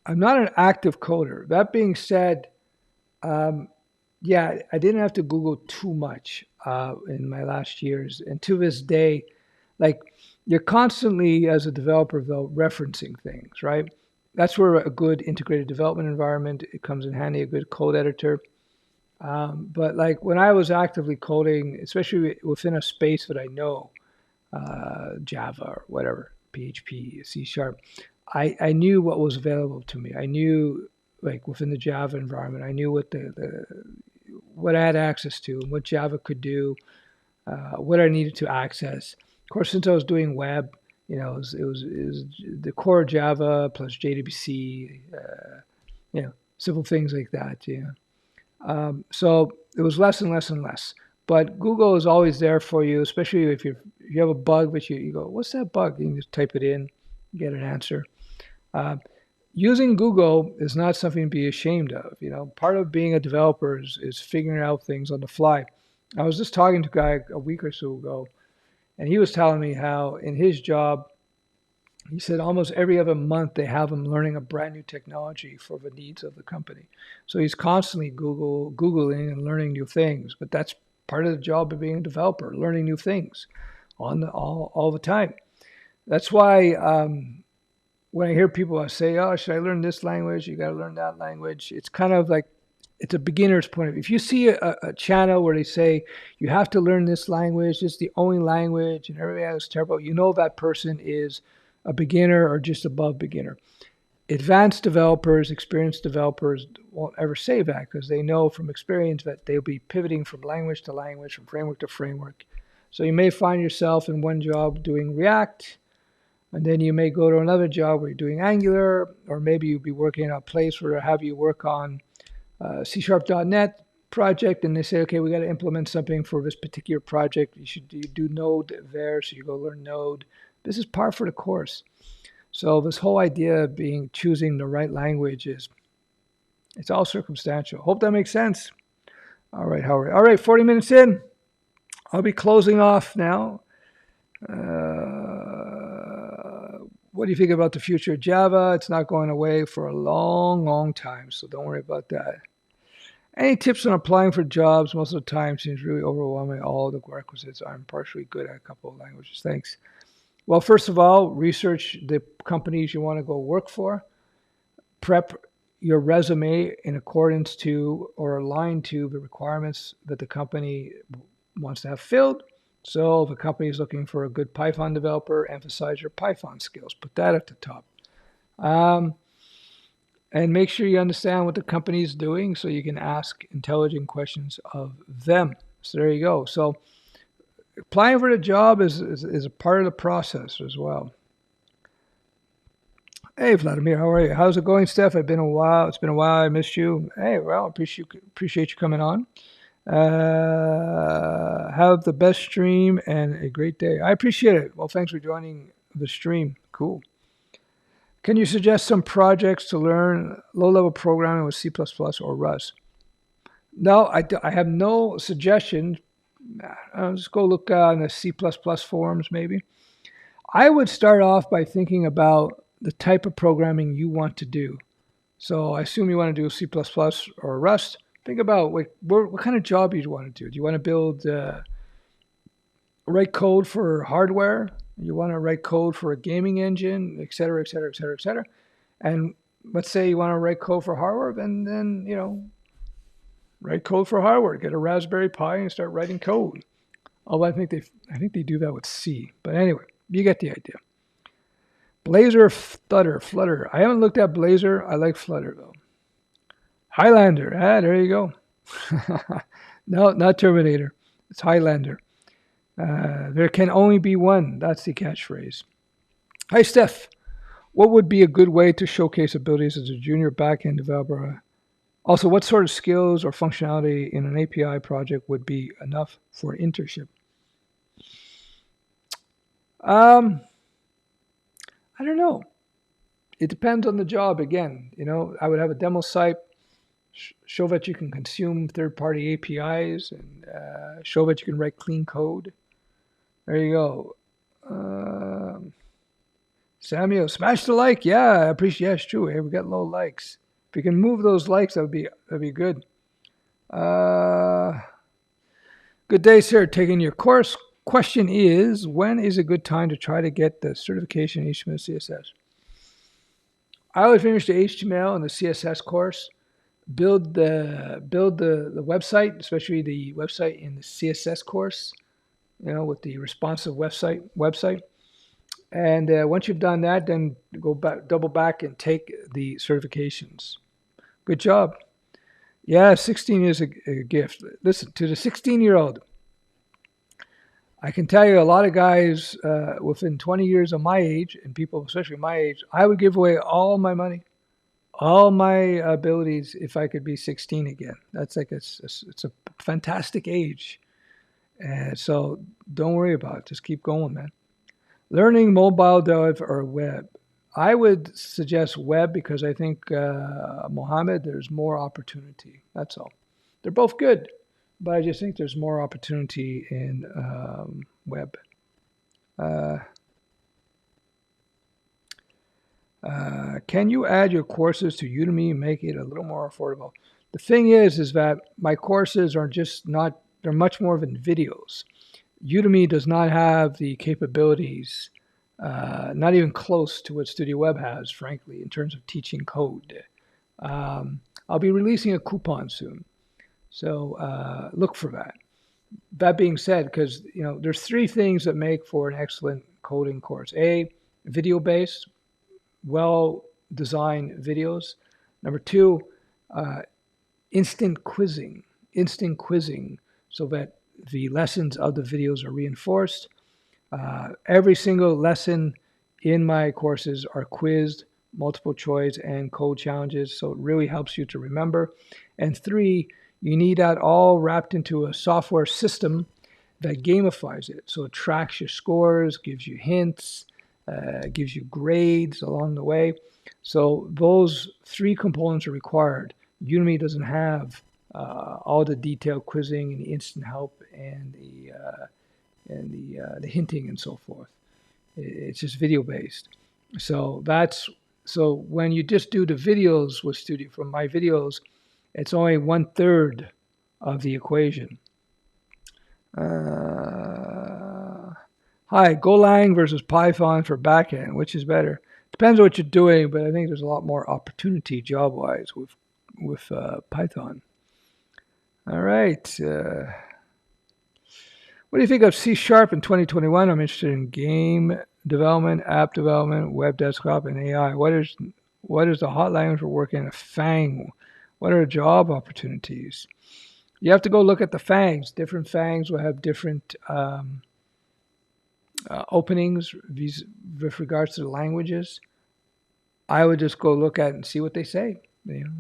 I'm not an active coder. That being said, yeah, I didn't have to Google too much in my last years. And to this day, like, you're constantly, as a developer, though, referencing things, right? That's where a good integrated development environment, it comes in handy, a good code editor. But like when I was actively coding, especially within a space that I know, Java or whatever, PHP, C#, I knew what was available to me. I knew, like within the Java environment, I knew what I had access to and what Java could do, what I needed to access. Of course, since I was doing web, it was the core Java plus JDBC, simple things like that. So it was less and less and less. But Google is always there for you, especially if you have a bug, but you go, what's that bug? You can just type it in, get an answer. Uh, Using Google is not something to be ashamed of. Part of being a developer is figuring out things on the fly. I was just talking to a guy a week or so ago, and he was telling me how in his job, he said almost every other month they have him learning a brand new technology for the needs of the company. So he's constantly Googling and learning new things. But that's part of the job of being a developer, learning new things all the time. That's why when I hear people say, "Oh, should I learn this language? You got to learn that language." It's kind of like it's a beginner's point of view. If you see a channel where they say you have to learn this language, it's the only language, and everybody else is terrible, that person is a beginner or just above beginner. Advanced developers, experienced developers won't ever say that because they know from experience that they'll be pivoting from language to language, from framework to framework. So you may find yourself in one job doing React, and then you may go to another job where you're doing Angular, or maybe you'll be working in a place where they have you work on C#.NET project, and they say, okay, we got to implement something for this particular project. You do Node there, so you go learn Node. This is par for the course. So this whole idea of choosing the right language it's all circumstantial. Hope that makes sense. All right, Howard. All right, 40 minutes in. I'll be closing off now. What do you think about the future of Java? It's not going away for a long, long time, so don't worry about that. Any tips on applying for jobs? Most of the time seems really overwhelming. All the requisites. I'm partially good at a couple of languages. Thanks. Well, first of all, research the companies you want to go work for. Prep your resume in accordance to or aligned to the requirements that the company wants to have filled. So if a company is looking for a good Python developer, emphasize your Python skills. Put that at the top. And make sure you understand what the company is doing so you can ask intelligent questions of them. So there you go. So applying for the job is a part of the process as well. Hey, Vladimir, how are you? How's it going, Stef? It's been a while. I missed you. Hey, well, appreciate you coming on. Have the best stream and a great day. I appreciate it. Well, thanks for joining the stream. Cool. Can you suggest some projects to learn low-level programming with C++ or Rust? No, I have no suggestions. I'll just go look on the C++ forums, maybe. I would start off by thinking about the type of programming you want to do. So I assume you want to do C++ or Rust. Think about what kind of job you want to do. Do you want to build, write code for hardware? You want to write code for a gaming engine, et cetera, et cetera, et cetera, et cetera. And let's say you want to write code for hardware, and then, write code for hardware. Get a Raspberry Pi and start writing code. Although I think they do that with C. But anyway, you get the idea. Blazor, Flutter. I haven't looked at Blazor. I like Flutter, though. Highlander. There you go. No, not Terminator. It's Highlander. There can only be one. That's the catchphrase. Hi, Stef. What would be a good way to showcase abilities as a junior backend developer? Also, what sort of skills or functionality in an API project would be enough for an internship? I don't know. It depends on the job again. I would have a demo site, show that you can consume third-party APIs, and show that you can write clean code. There you go. Samuel, smash the like. Yeah, I appreciate. Yeah, it's true. Hey, we got low likes. If you can move those likes, that'd be good. Good day, sir. Taking your course. Question is, when is a good time to try to get the certification in HTML CSS? I would finish the HTML and the CSS course. Build the website, especially the website in the CSS course. With the responsive website. And once you've done that, then go back, double back, and take the certifications. Good job. Yeah, 16 is a gift. Listen, to the 16-year-old, I can tell you a lot of guys within 20 years of my age, and people especially my age, I would give away all my money, all my abilities if I could be 16 again. That's like it's a fantastic age. And so don't worry about it. Just keep going, man. Learning mobile dev or web. I would suggest web because I think, Mohammed, there's more opportunity. That's all. They're both good, but I just think there's more opportunity in web. Uh, can you add your courses to Udemy and make it a little more affordable? The thing is that my courses are just not, they're much more than videos. Udemy does not have the capabilities, not even close to what Studioweb has, frankly, in terms of teaching code. I'll be releasing a coupon soon, so look for that. That being said, because there's three things that make for an excellent coding course: A, video-based, well-designed videos. Number two, uh, instant quizzing, so that the lessons of the videos are reinforced. Every single lesson in my courses are quizzed, multiple choice, and code challenges, so it really helps you to remember. And three, you need that all wrapped into a software system that gamifies it. So it tracks your scores, gives you hints, gives you grades along the way. So those three components are required. Udemy doesn't have all the detailed quizzing and the instant help and the hinting and so forth. It's just video based. So when you just do the videos with Studio from my videos, it's only 1/3 of the equation. Hi, Golang versus Python for backend. Which is better? Depends on what you're doing, but I think there's a lot more opportunity job-wise with Python. All right. What do you think of C# in 2021? I'm interested in game development, app development, web desktop, and AI. What is the hot language for working in FANG? What are job opportunities? You have to go look at the FANGs. Different FANGs will have different openings with regards to the languages. I would just go look at it and see what they say.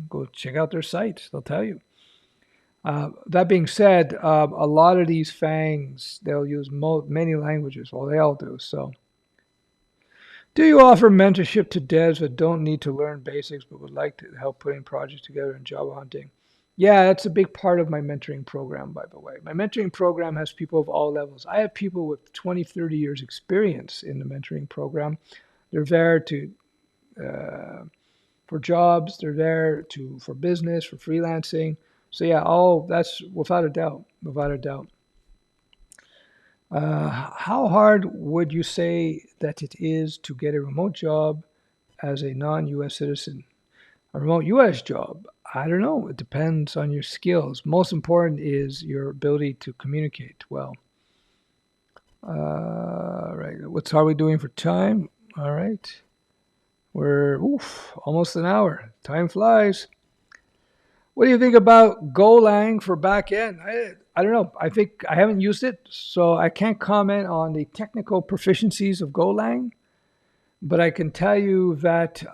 Go check out their sites. They'll tell you. That being said, a lot of these FANGs, they'll use many languages. Well, they all do. So, do you offer mentorship to devs that don't need to learn basics but would like to help putting projects together and job hunting? Yeah, that's a big part of my mentoring program, by the way. My mentoring program has people of all levels. I have people with 20, 30 years experience in the mentoring program. They're there for jobs. They're there for business, for freelancing. So yeah, that's without a doubt, without a doubt. How hard would you say that it is to get a remote job as a non-U.S. citizen? A remote U.S. job? I don't know. It depends on your skills. Most important is your ability to communicate well. Right. How are we doing for time? All right. We're almost an hour. Time flies. What do you think about Golang for backend? I don't know. I think I haven't used it, so I can't comment on the technical proficiencies of Golang. But I can tell you that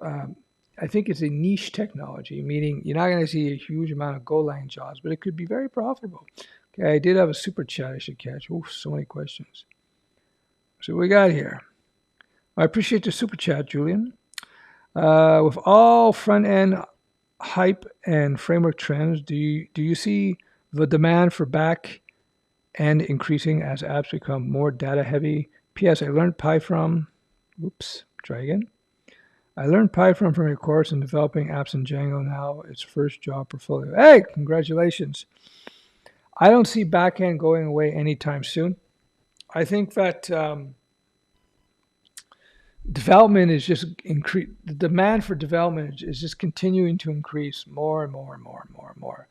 I think it's a niche technology, meaning you're not going to see a huge amount of Golang jobs, but it could be very profitable. Okay, I did have a super chat I should catch. So many questions. So what we got here? I appreciate the super chat, Julian. With all front-end hype and framework trends, do you see the demand for back-end increasing as apps become more data-heavy? P.S. I learned Python. Try again. I learned Python from your course in developing apps in Django. Now it's first job portfolio. Hey, congratulations. I don't see backend going away anytime soon. I think that development is just increase. The demand for development is just continuing to increase more and more and more and more and more.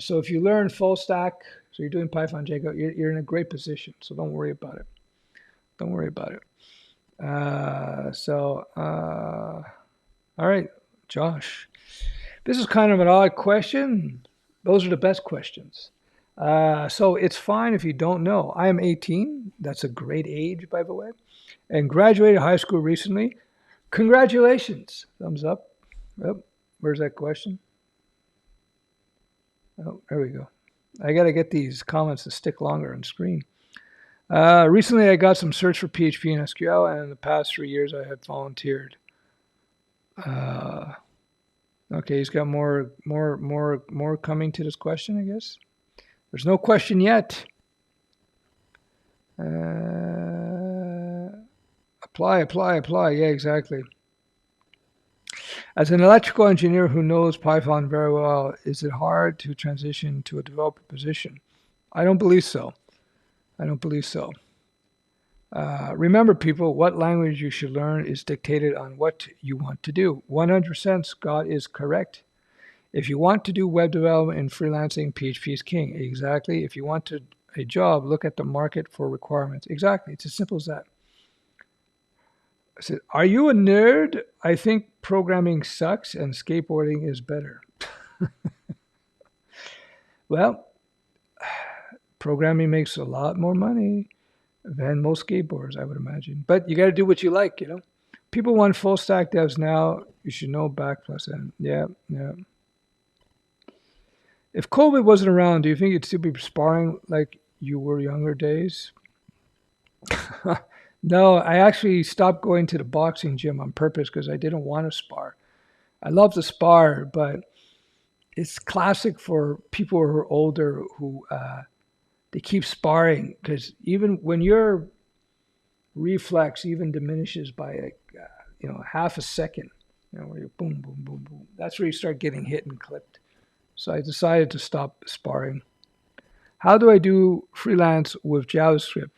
So if you learn full stack, so you're doing Python, Django, you're in a great position. So don't worry about it. Don't worry about it. All right, Josh. This is kind of an odd question. Those are the best questions. So it's fine if you don't know. I am 18. That's a great age, by the way, and graduated high school recently. Congratulations. Thumbs up. Oh, where's that question? Oh, there we go. I got to get these comments to stick longer on screen. Recently, I got some search for PHP and SQL, and in the past 3 years, I have volunteered. Okay, he's got more coming to this question, I guess. There's no question yet. Apply. Yeah, exactly. As an electrical engineer who knows Python very well, is it hard to transition to a developer position? I don't believe so. Remember, people, what language you should learn is dictated on what you want to do. 100% Scott is correct. If you want to do web development and freelancing, PHP is king. Exactly. If you want a job, look at the market for requirements. Exactly. It's as simple as that. I said, are you a nerd? I think programming sucks and skateboarding is better. Well, programming makes a lot more money than most skateboarders, I would imagine. But you got to do what you like, you know. People want full stack devs now. You should know back plus end. Yeah. If COVID wasn't around, do you think you'd still be sparring like you were younger days? No, I actually stopped going to the boxing gym on purpose because I didn't want to spar. I love to spar, but it's classic for people who are older who they keep sparring because even when your reflex even diminishes by half a second, where you boom, boom, boom, boom. That's where you start getting hit and clipped. So I decided to stop sparring. How do I do freelance with JavaScript?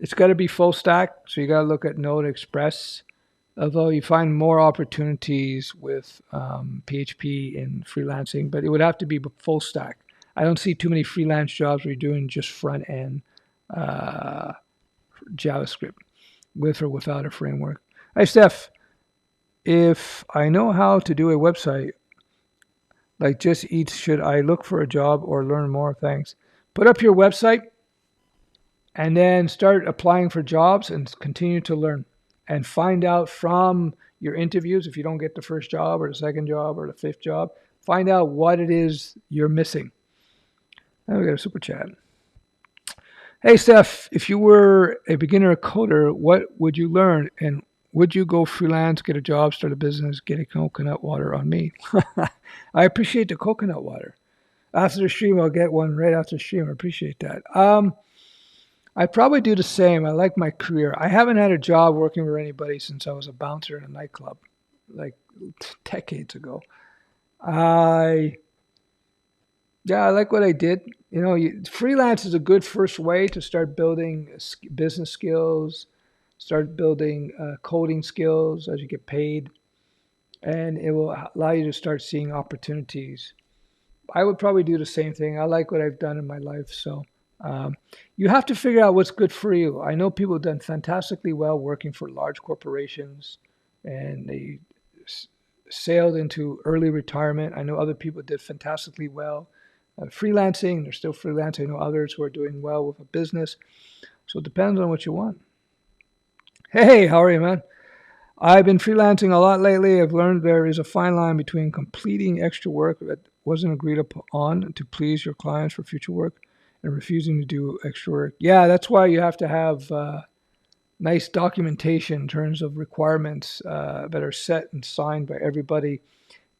It's got to be full stack, so you got to look at Node Express. Although you find more opportunities with PHP in freelancing, but it would have to be full stack. I don't see too many freelance jobs where you're doing just front end JavaScript with or without a framework. Hey, Stef, if I know how to do a website, like Just Eats, should I look for a job or learn more? Thanks. Put up your website and then start applying for jobs and continue to learn and find out from your interviews, if you don't get the first job or the second job or the fifth job, find out what it is you're missing. And we got a super chat. Hey, Steph, if you were a beginner coder, what would you learn? And would you go freelance, get a job, start a business, get a coconut water on me? I appreciate the coconut water. After the stream, I'll get one right after the stream. I appreciate that. I'd probably do the same. I like my career. I haven't had a job working for anybody since I was a bouncer in a nightclub, like decades ago. I like what I did. Freelance is a good first way to start building business skills, start building coding skills as you get paid, and it will allow you to start seeing opportunities. I would probably do the same thing. I like what I've done in my life, so you have to figure out what's good for you. I know people have done fantastically well working for large corporations, and they sailed into early retirement. I know other people did fantastically well freelancing. They're still freelancing. I know others who are doing well with a business. So it depends on what you want. Hey, how are you, man? I've been freelancing a lot lately. I've learned there is a fine line between completing extra work that wasn't agreed upon to please your clients for future work and refusing to do extra work. Yeah, that's why you have to have nice documentation in terms of requirements that are set and signed by everybody.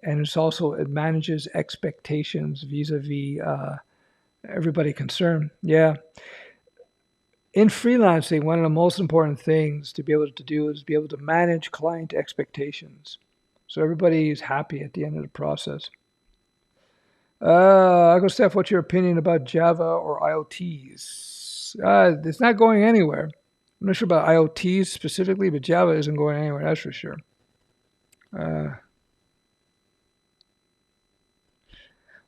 And it manages expectations vis-a-vis everybody concerned. Yeah. In freelancing, one of the most important things to be able to do is be able to manage client expectations. So everybody is happy at the end of the process. Uncle Steph, what's your opinion about Java or IoTs? It's not going anywhere. I'm not sure about IoTs specifically, but Java isn't going anywhere, that's for sure.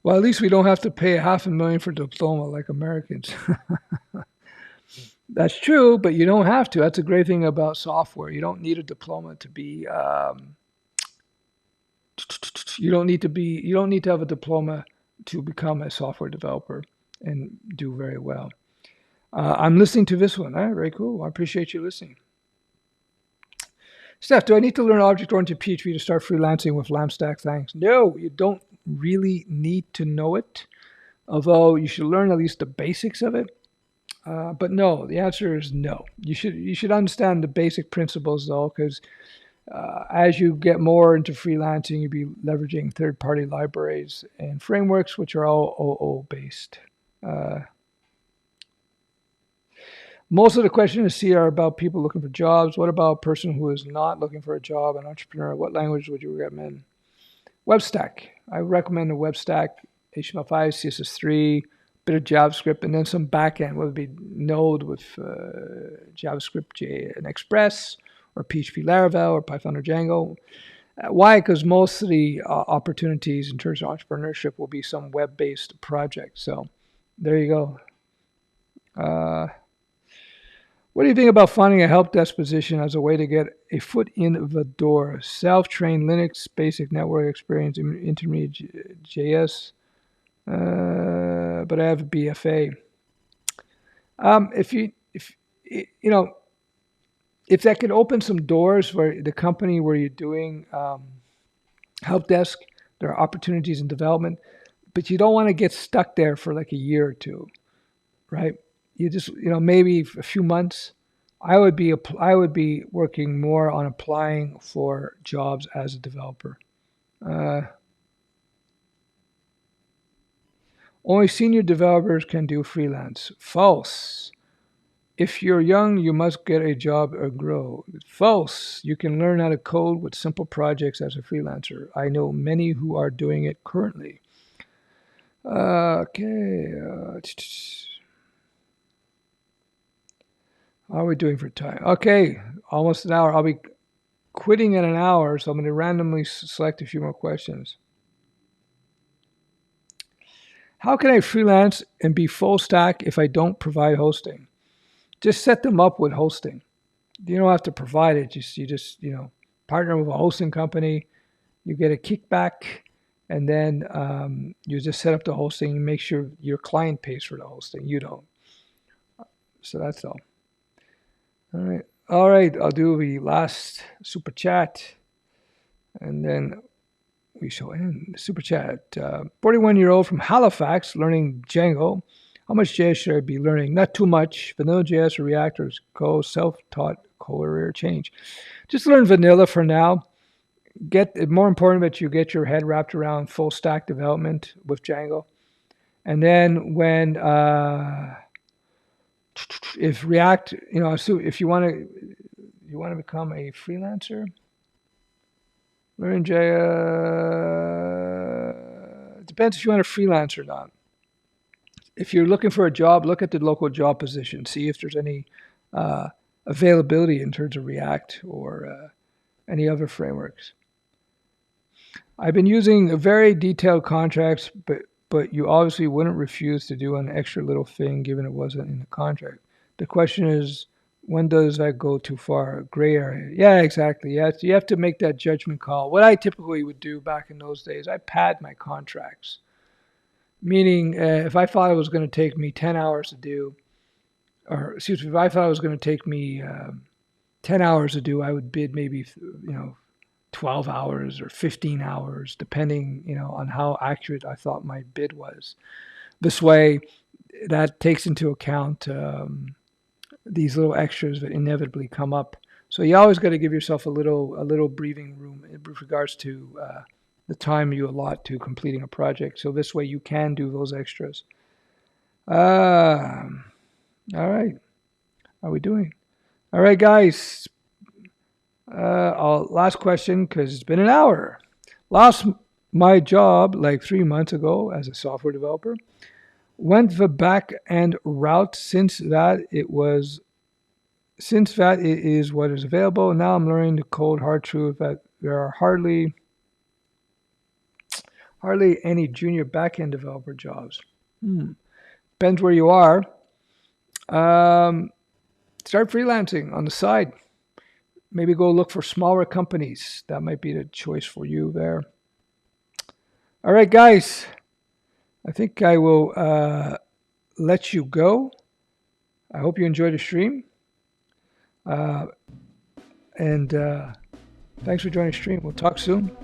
Well, at least we don't have to pay $500,000 for diploma like Americans. That's true, but you don't have to. That's a great thing about software. You don't need a diploma to be. You don't need to have a diploma to become a software developer and do very well. I'm listening to this one. All right, very cool. I appreciate you listening. Steph, do I need to learn object-oriented PHP to start freelancing with LambStack? Thanks. No, you don't really need to know it, although you should learn at least the basics of it. But no, the answer is no. You should understand the basic principles though, because as you get more into freelancing, you'll be leveraging third-party libraries and frameworks, which are all OO based. Most of the questions I see are about people looking for jobs. What about a person who is not looking for a job, an entrepreneur? What language would you recommend? WebStack. I recommend a WebStack, HTML5, CSS3, bit of JavaScript, and then some backend, whether it be Node with JavaScript and Express, or PHP Laravel, or Python or Django. Why? Because most of the opportunities in terms of entrepreneurship will be some web-based project. So there you go. What do you think about finding a help desk position as a way to get a foot in the door? Self-trained Linux, basic network experience, intermediate JS, but I have a BFA. If that could open some doors where the company where you're doing help desk, there are opportunities in development, but you don't want to get stuck there for like a year or two, right? You just, maybe a few months. I would be working more on applying for jobs as a developer. Only senior developers can do freelance. False. If you're young, you must get a job or grow. False. You can learn how to code with simple projects as a freelancer. I know many who are doing it currently. Okay. How are we doing for time? Okay, almost an hour. I'll be quitting in an hour, so I'm going to randomly select a few more questions. How can I freelance and be full stack if I don't provide hosting? Just set them up with hosting. You don't have to provide it. You just partner with a hosting company. You get a kickback, and then you just set up the hosting and make sure your client pays for the hosting. You don't. So that's all. All right. I'll do the last super chat, and then we shall end the super chat. 41-year-old from Halifax learning Django. How much JS should I be learning? Not too much. Vanilla JS or React or Go, self-taught career change. Just learn vanilla for now. More important that you get your head wrapped around full stack development with Django, and then when if React, so if you want to become a freelancer, learn JS. Depends if you want to freelance or not. If you're looking for a job, look at the local job position. See if there's any availability in terms of React or any other frameworks. I've been using very detailed contracts, but you obviously wouldn't refuse to do an extra little thing given it wasn't in the contract. The question is, when does that go too far? Gray area. Yeah, exactly. You have to make that judgment call. What I typically would do back in those days, I pad my contracts. Meaning, if I thought it was going to take me 10 hours to do, or excuse me, if I thought it was going to take me 10 hours to do, I would bid maybe 12 hours or 15 hours, depending on how accurate I thought my bid was. This way, that takes into account these little extras that inevitably come up. So you always got to give yourself a little breathing room with regards to the time you allot to completing a project. So this way you can do those extras. All right. How are we doing? All right, guys. Last question, because it's been an hour. Lost my job like 3 months ago as a software developer. Went the back end route since that it is what is available. Now I'm learning the cold hard truth that there are hardly any junior backend developer jobs. Depends where you are. Start freelancing on the side. Maybe go look for smaller companies. That might be the choice for you there. All right, guys. I think I will let you go. I hope you enjoyed the stream. And thanks for joining the stream. We'll talk soon.